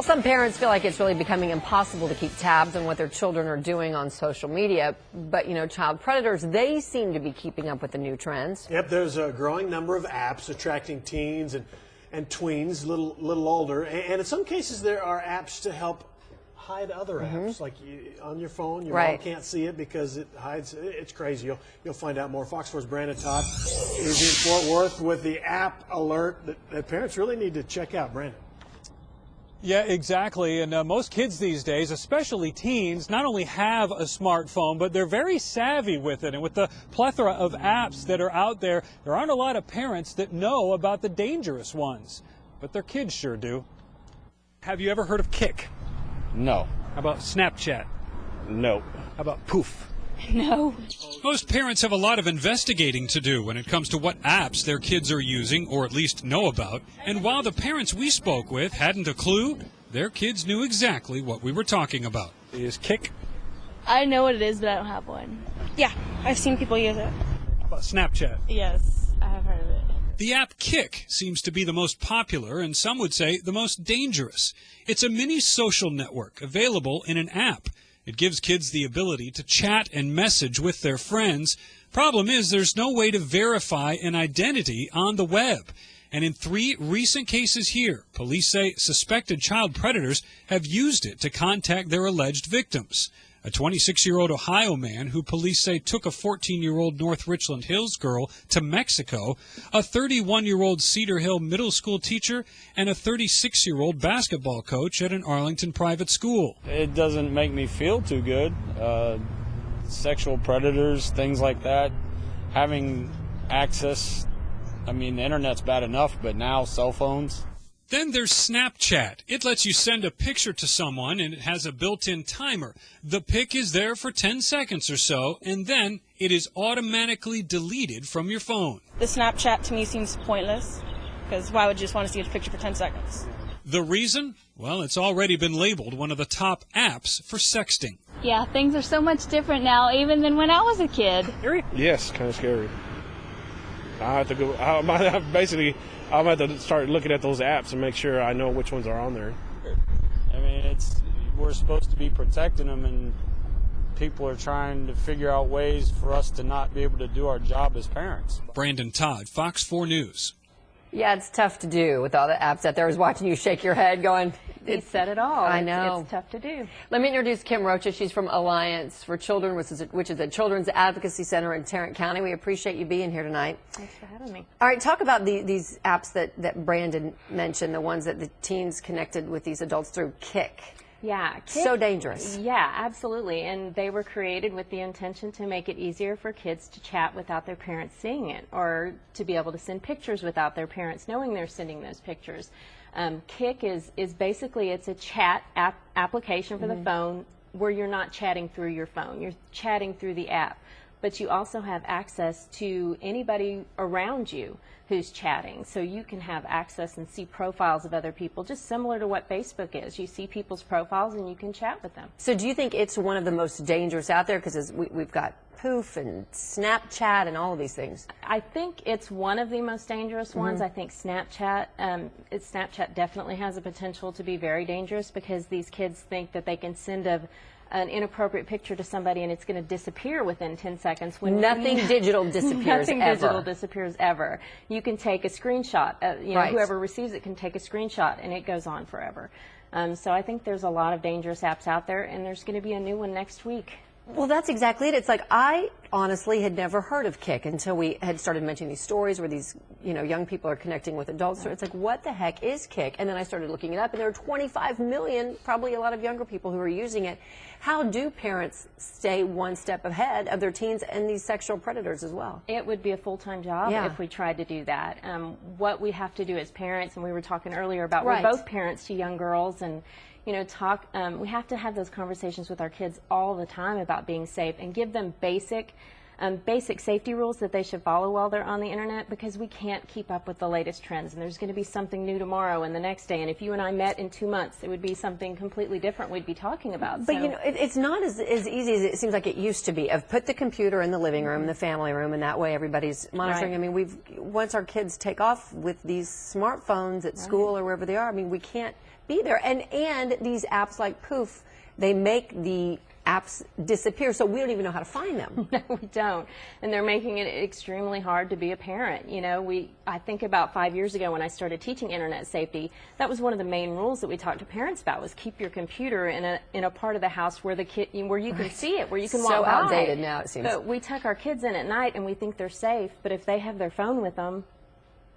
Well, some parents feel like it's really becoming impossible to keep tabs on what their children are doing on social media. But, you know, child predators, they seem to be keeping up with the new trends. Yep, there's a growing number of apps attracting teens and tweens, little older. And in some cases, there are apps to help hide other apps. Like on your phone, your mom can't see it because it hides. It's crazy. You'll find out more. Fox 4's Brandon Todd is in Fort Worth with the app alert that parents really need to check out. Brandon. Yeah, exactly. And most kids these days, especially teens, not only have a smartphone, but they're very savvy with it. And with the plethora of apps that are out there, there aren't a lot of parents that know about the dangerous ones. But their kids sure do. Have you ever heard of Kik? No. How about Snapchat? No. How about Poof? No. Most parents have a lot of investigating to do when it comes to what apps their kids are using, or at least know about. And while the parents we spoke with hadn't a clue, their kids knew exactly what we were talking about. Is Kik? I know what it is, but I don't have one. Yeah, I've seen people use it. How about Snapchat? Yes, I have heard of it. The app Kik seems to be the most popular, and some would say the most dangerous. It's a mini social network available in an app. It gives kids the ability to chat and message with their friends. Problem is, there's no way to verify an identity on the web. And in 3 recent cases here, police say suspected child predators have used it to contact their alleged victims. A 26-year-old Ohio man who police say took a 14-year-old North Richland Hills girl to Mexico, a 31-year-old Cedar Hill middle school teacher, and a 36-year-old basketball coach at an Arlington private school. It doesn't make me feel too good. Sexual predators, things like that, having access, I mean, the internet's bad enough, but now cell phones. Then there's Snapchat. It lets you send a picture to someone, and it has a built-in timer. The pic is there for 10 seconds or so, and then it is automatically deleted from your phone. The Snapchat to me seems pointless, because why would you just want to see a picture for 10 seconds? The reason? Well, it's already been labeled one of the top apps for sexting. Yeah, things are so much different now, even than when I was a kid. Yes, kind of scary. I have to go. I'm going to have to start looking at those apps and make sure I know which ones are on there. I mean, we're supposed to be protecting them, and people are trying to figure out ways for us to not be able to do our job as parents. Brandon Todd, Fox 4 News. Yeah, it's tough to do with all the apps out there. I was watching you shake your head going, He said it all. I know. It's tough to do. Let me introduce Kim Rocha. She's from Alliance for Children, which is a children's advocacy center in Tarrant County. We appreciate you being here tonight. Thanks for having me. All right, talk about these apps that Brandon mentioned, the ones that the teens connected with these adults through Kik. Yeah. Kik, so dangerous. Yeah, absolutely. And they were created with the intention to make it easier for kids to chat without their parents seeing it, or to be able to send pictures without their parents knowing they're sending those pictures. Kik is basically, it's a chat application for the phone where you're not chatting through your phone. You're chatting through the app. But you also have access to anybody around you who's chatting. So you can have access and see profiles of other people, just similar to what Facebook is. You see people's profiles and you can chat with them. So do you think it's one of the most dangerous out there? Because we've got Poof and Snapchat and all of these things. I think it's one of the most dangerous ones. I think Snapchat definitely has the potential to be very dangerous, because these kids think that they can send an inappropriate picture to somebody and it's going to disappear within 10 seconds. When nothing digital disappears nothing ever. digital disappears ever. You can take a screenshot. Whoever receives it can take a screenshot and it goes on forever. So I think there's a lot of dangerous apps out there, and there's going to be a new one next week. Well, that's exactly it. It's like I honestly had never heard of Kik until we had started mentioning these stories where these, young people are connecting with adults. So it's like, what the heck is Kik? And then I started looking it up, and there are 25 million, probably a lot of younger people who are using it. How do parents stay one step ahead of their teens and these sexual predators as well? It would be a full-time job if we tried to do that. What we have to do as parents, and we were talking earlier about, we're both parents to young girls, and we have to have those conversations with our kids all the time about being safe and give them basic basic safety rules that they should follow while they're on the internet, because we can't keep up with the latest trends, and there's going to be something new tomorrow and the next day, and if you and I met in 2 months, it would be something completely different we'd be talking about. But you know, it's not as easy as it seems like it used to be. Of put the computer in the living room, the family room, and that way everybody's monitoring. Right. I mean, once our kids take off with these smartphones at school or wherever they are, I mean, we can't be there. And these apps like Poof, they make the apps disappear, so we don't even know how to find them. No, we don't. And they're making it extremely hard to be a parent. You know, I think about 5 years ago when I started teaching internet safety, that was one of the main rules that we talked to parents about, was keep your computer in a part of the house where where you can see it, where you can walk by. So outdated now, it seems. But we tuck our kids in at night and we think they're safe, but if they have their phone with them,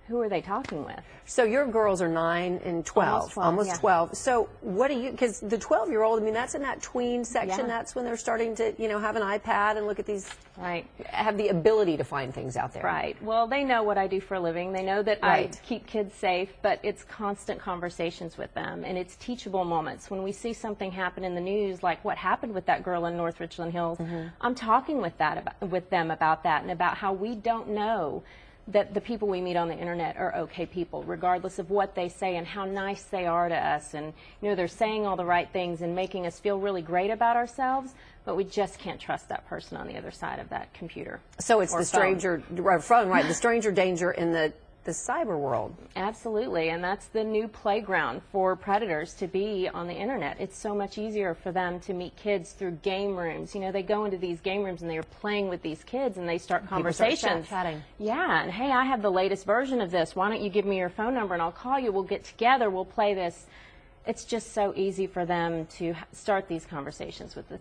who are they talking with? So your girls are 9 and 12. Almost 12. So what do you, because the 12-year-old, I mean, that's in that tween section. Yeah. That's when they're starting to, you know, have an iPad and look at these, right, have the ability to find things out there. Right. Well, they know what I do for a living. They know that I keep kids safe, but it's constant conversations with them, and it's teachable moments. When we see something happen in the news, like what happened with that girl in North Richland Hills, I'm talking with them about that, and about how we don't know that the people we meet on the internet are okay people, regardless of what they say and how nice they are to us. And, you know, they're saying all the right things and making us feel really great about ourselves, but we just can't trust that person on the other side of that computer. So it's the stranger phone, right? The stranger danger in the cyber world. Absolutely, and that's the new playground for predators to be on the internet. It's so much easier for them to meet kids through game rooms. You know, they go into these game rooms and they're playing with these kids and they start conversations. People start chatting. Yeah, and hey, I have the latest version of this. Why don't you give me your phone number and I'll call you. We'll get together. We'll play this. It's just so easy for them to start these conversations with the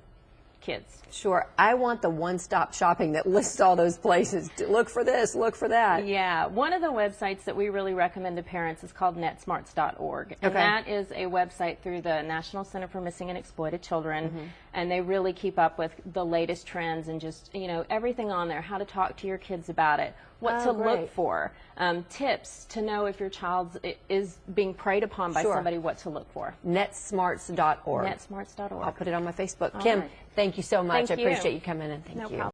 kids. Sure. I want the one-stop shopping that lists all those places. Look for this, look for that. Yeah. One of the websites that we really recommend to parents is called netsmarts.org. And that is a website through the National Center for Missing and Exploited Children. And they really keep up with the latest trends and just, you know, everything on there, how to talk to your kids about it, what to look for, tips to know if your child is being preyed upon by somebody, what to look for. Netsmarts.org. Netsmarts.org. I'll put it on my Facebook. Kim, thank you so much. Thank I appreciate you coming in. Thank you. No problem.